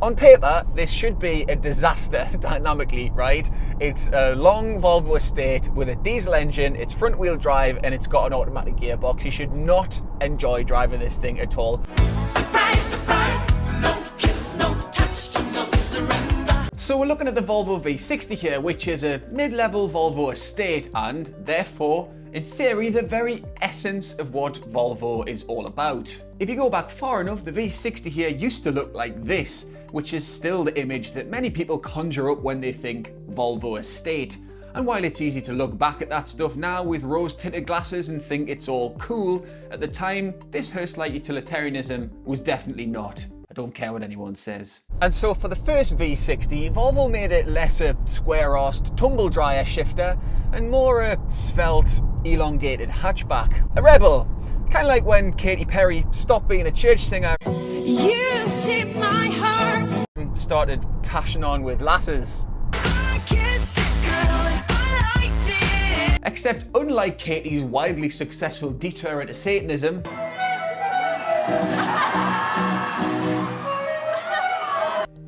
On paper, this should be a disaster dynamically, right? It's a long Volvo estate with a diesel engine, it's front wheel drive, and it's got an automatic gearbox. You should not enjoy driving this thing at all. Surprise, surprise, no kiss, no touch, no surrender. So we're looking at the Volvo V60 here, which is a mid-level Volvo estate and therefore, in theory, the very essence of what Volvo is all about. If you go back far enough, the V60 here used to look like this, which is still the image that many people conjure up when they think Volvo estate. And while it's easy to look back at that stuff now with rose-tinted glasses and think it's all cool, at the time, this hearse-like utilitarianism was definitely not. I don't care what anyone says. And so for the first V60, Volvo made it less a square-arsed tumble-dryer shifter and more a svelte, elongated hatchback. A rebel, kind of like when Katy Perry stopped being a church singer. You shape my heart. Started tashing on with lasses. I kissed a girl and I liked it. Except unlike Katy's wildly successful detour into Satanism,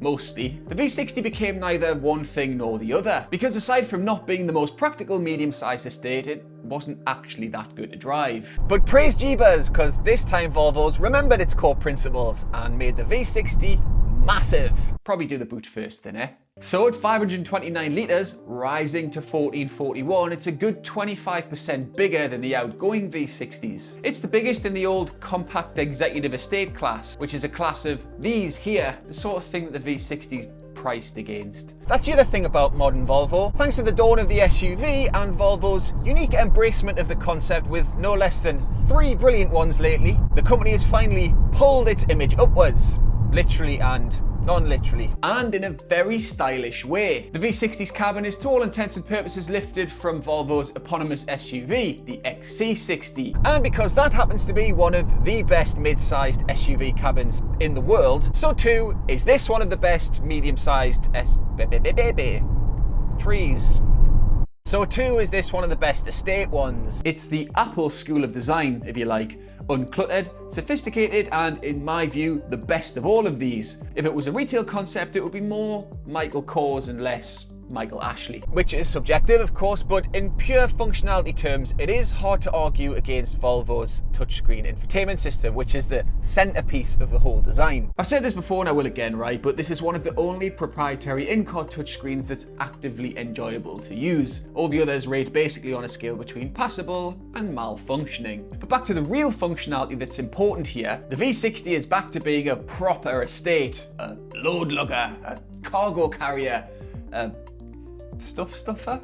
mostly, the V60 became neither one thing nor the other, because aside from not being the most practical medium-sized estate, it wasn't actually that good to drive. But praise Jeebus, because this time Volvo's remembered its core principles and made the V60 massive. Probably do the boot first then, eh? So at 529 litres, rising to 1441, it's a good 25% bigger than the outgoing V60s. It's the biggest in the old compact executive estate class, which is a class of these here, the sort of thing that the V60's priced against. That's the other thing about modern Volvo. Thanks to the dawn of the SUV and Volvo's unique embracement of the concept with no less than 3 brilliant ones lately, the company has finally pulled its image upwards, literally and non-literally, and in a very stylish way. The V60's cabin is to all intents and purposes lifted from Volvo's eponymous SUV, the XC60. And because that happens to be one of the best mid-sized SUV cabins in the world, so too is this one of the best medium-sized trees. So too is this one of the best estate ones. It's the Apple school of design, if you like. Uncluttered, sophisticated, and in my view, the best of all of these. If it was a retail concept, it would be more Michael Kors and less Michael Ashley. Which is subjective, of course, but in pure functionality terms, it is hard to argue against Volvo's touchscreen infotainment system, which is the centerpiece of the whole design. I've said this before and I will again, right? But this is one of the only proprietary in-car touchscreens that's actively enjoyable to use. All the others rate basically on a scale between passable and malfunctioning. But back to the real functionality that's important here, the V60 is back to being a proper estate, a load lugger, a cargo carrier, a stuff stuffer?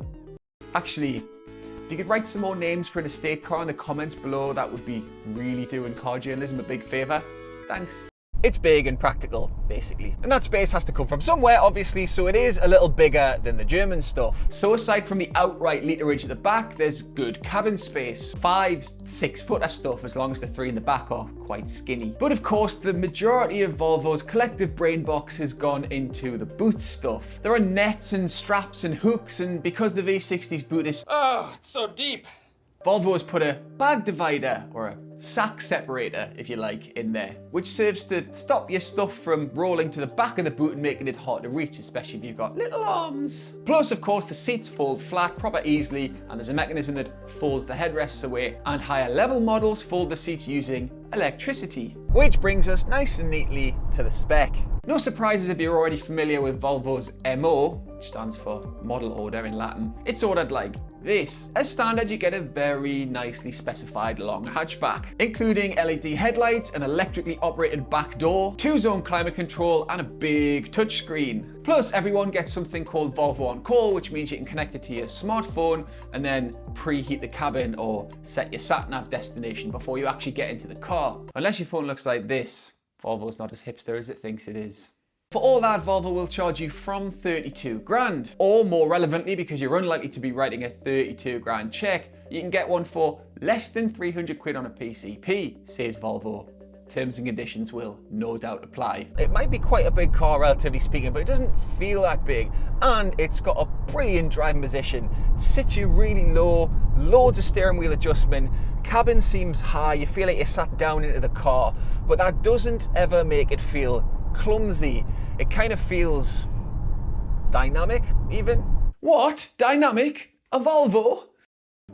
Actually, if you could write some more names for an estate car in the comments below, that would be really doing car journalism a big favour. Thanks. It's big and practical, basically. And that space has to come from somewhere, obviously, so it is a little bigger than the German stuff. So aside from the outright literage at the back, there's good cabin space. 5-6 footer stuff, as long as the 3 in the back are quite skinny. But of course, the majority of Volvo's collective brain box has gone into the boot stuff. There are nets and straps and hooks, and because the V60's boot is it's so deep. Volvo has put a bag divider, or a sack separator, if you like, in there, which serves to stop your stuff from rolling to the back of the boot and making it hard to reach, especially if you've got little arms. Plus, of course, the seats fold flat proper easily, and there's a mechanism that folds the headrests away, and higher level models fold the seats using electricity. Which brings us nice and neatly to the spec. No surprises if you're already familiar with Volvo's MO, which stands for model order in Latin. It's ordered like this. As standard, you get a very nicely specified long hatchback, including LED headlights, an electrically operated back door, 2-zone climate control, and a big touchscreen. Plus, everyone gets something called Volvo On Call, which means you can connect it to your smartphone and then preheat the cabin or set your sat-nav destination before you actually get into the car. Unless your phone looks like this. Volvo's not as hipster as it thinks it is. For all that, Volvo will charge you from 32 grand. Or more relevantly, because you're unlikely to be writing a 32 grand check, you can get one for less than 300 quid on a PCP, says Volvo. Terms and conditions will no doubt apply. It might be quite a big car, relatively speaking, but it doesn't feel that big. And it's got a brilliant driving position. It sits you really low, loads of steering wheel adjustment, cabin seems high, you feel like you're sat down into the car, but that doesn't ever make it feel clumsy. It kind of feels dynamic, even. What? Dynamic? A Volvo?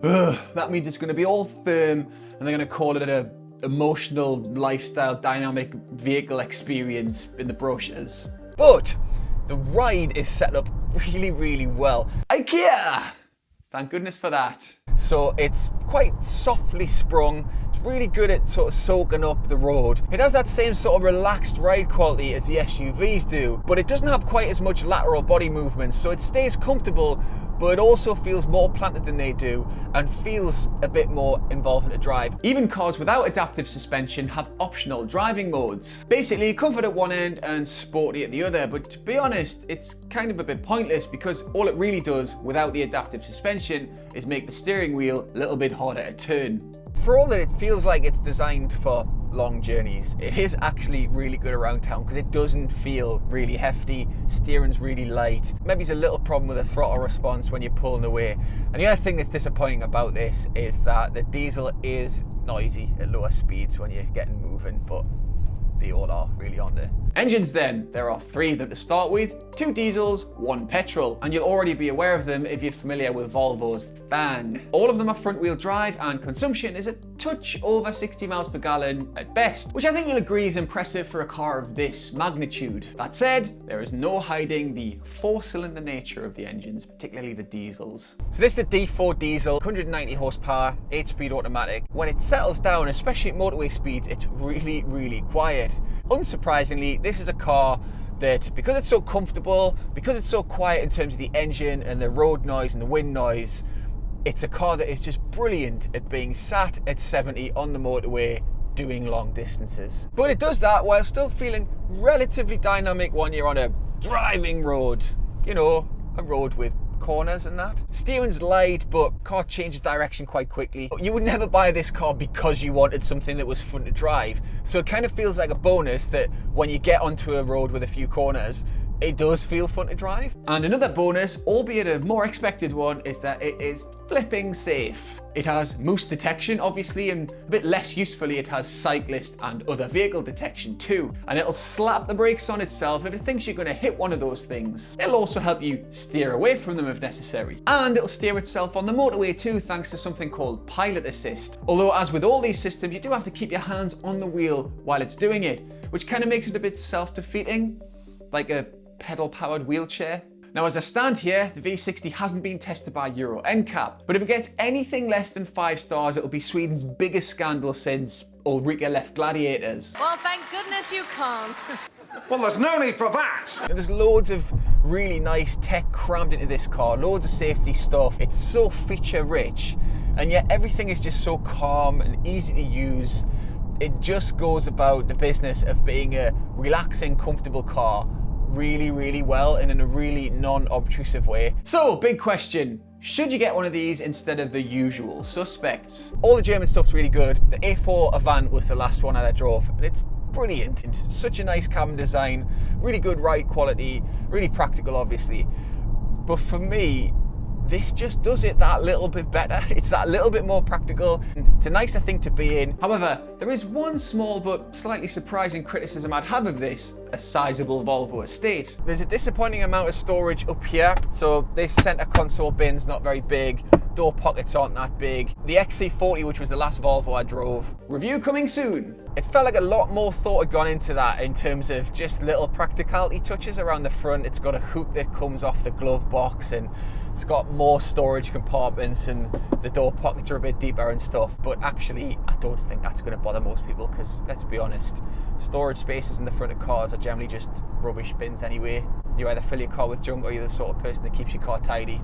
Ugh, that means it's going to be all firm and they're going to call it a emotional lifestyle dynamic vehicle experience in the brochures. But the ride is set up really, really well. IKEA! Thank goodness for that. So it's quite softly sprung. It's really good at sort of soaking up the road. It has that same sort of relaxed ride quality as the SUVs do, but it doesn't have quite as much lateral body movement, so it stays comfortable, but it also feels more planted than they do and feels a bit more involving to drive. Even cars without adaptive suspension have optional driving modes. Basically, comfort at one end and sporty at the other, but to be honest, it's kind of a bit pointless because all it really does without the adaptive suspension is make the steering wheel a little bit harder to turn. For all that it feels like it's designed for long journeys, it is actually really good around town because it doesn't feel really hefty, steering's really light. Maybe it's a little problem with the throttle response when you're pulling away. And the other thing that's disappointing about this is that the diesel is noisy at lower speeds when you're getting moving, but they all are really on there. Engines then, there are 3 of them to start with, 2 diesels, 1 petrol, and you'll already be aware of them if you're familiar with Volvo's van. All of them are front wheel drive and consumption is a touch over 60 miles per gallon at best, which I think you'll agree is impressive for a car of this magnitude. That said, there is no hiding the 4-cylinder nature of the engines, particularly the diesels. So this is the D4 diesel, 190 horsepower, 8-speed automatic. When it settles down, especially at motorway speeds, it's really, really quiet. Unsurprisingly, this is a car that, because it's so comfortable, because it's so quiet in terms of the engine and the road noise and the wind noise, it's a car that is just brilliant at being sat at 70 on the motorway doing long distances. But it does that while still feeling relatively dynamic when you're on a driving road, you know, a road with corners and that. Steering's light, but car changes direction quite quickly. You would never buy this car because you wanted something that was fun to drive. So it kind of feels like a bonus that when you get onto a road with a few corners, it does feel fun to drive. And another bonus, albeit a more expected one, is that it is flipping safe. It has moose detection, obviously, and a bit less usefully, it has cyclist and other vehicle detection too. And it'll slap the brakes on itself if it thinks you're going to hit one of those things. It'll also help you steer away from them if necessary. And it'll steer itself on the motorway too, thanks to something called pilot assist. Although, as with all these systems, you do have to keep your hands on the wheel while it's doing it, which kind of makes it a bit self-defeating, like a pedal-powered wheelchair. Now, as I stand here, the V60 hasn't been tested by Euro NCAP, but if it gets anything less than 5 stars, it'll be Sweden's biggest scandal since Ulrika left Gladiators. Well, thank goodness you can't. Well, there's no need for that. And there's loads of really nice tech crammed into this car, loads of safety stuff. It's so feature-rich, and yet everything is just so calm and easy to use. It just goes about the business of being a relaxing, comfortable car really, really well and in a really non-obtrusive way. So, big question. Should you get one of these instead of the usual suspects? All the German stuff's really good. The A4 Avant was the last one that I drove, and it's brilliant. It's such a nice cabin design, really good ride quality, really practical, obviously. But for me, this just does it that little bit better. It's that little bit more practical. It's a nicer thing to be in. However, there is one small but slightly surprising criticism I'd have of this, a sizable Volvo estate. There's a disappointing amount of storage up here. So this center console bin's not very big. Door pockets aren't that big. The XC40, which was the last Volvo I drove, review coming soon. It felt like a lot more thought had gone into that in terms of just little practicality touches around the front. It's got a hook that comes off the glove box, and it's got more storage compartments, and the door pockets are a bit deeper and stuff. But actually, I don't think that's going to bother most people because, let's be honest, storage spaces in the front of cars are generally just rubbish bins anyway. You either fill your car with junk or you're the sort of person that keeps your car tidy.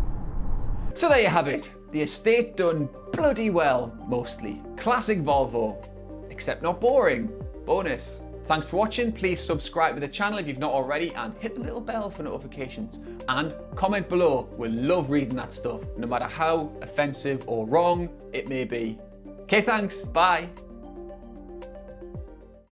So there you have it. The estate done bloody well, mostly. Classic Volvo, except not boring. Bonus. Thanks for watching. Please subscribe to the channel if you've not already and hit the little bell for notifications. And comment below. We'll love reading that stuff, no matter how offensive or wrong it may be. Okay, thanks. Bye.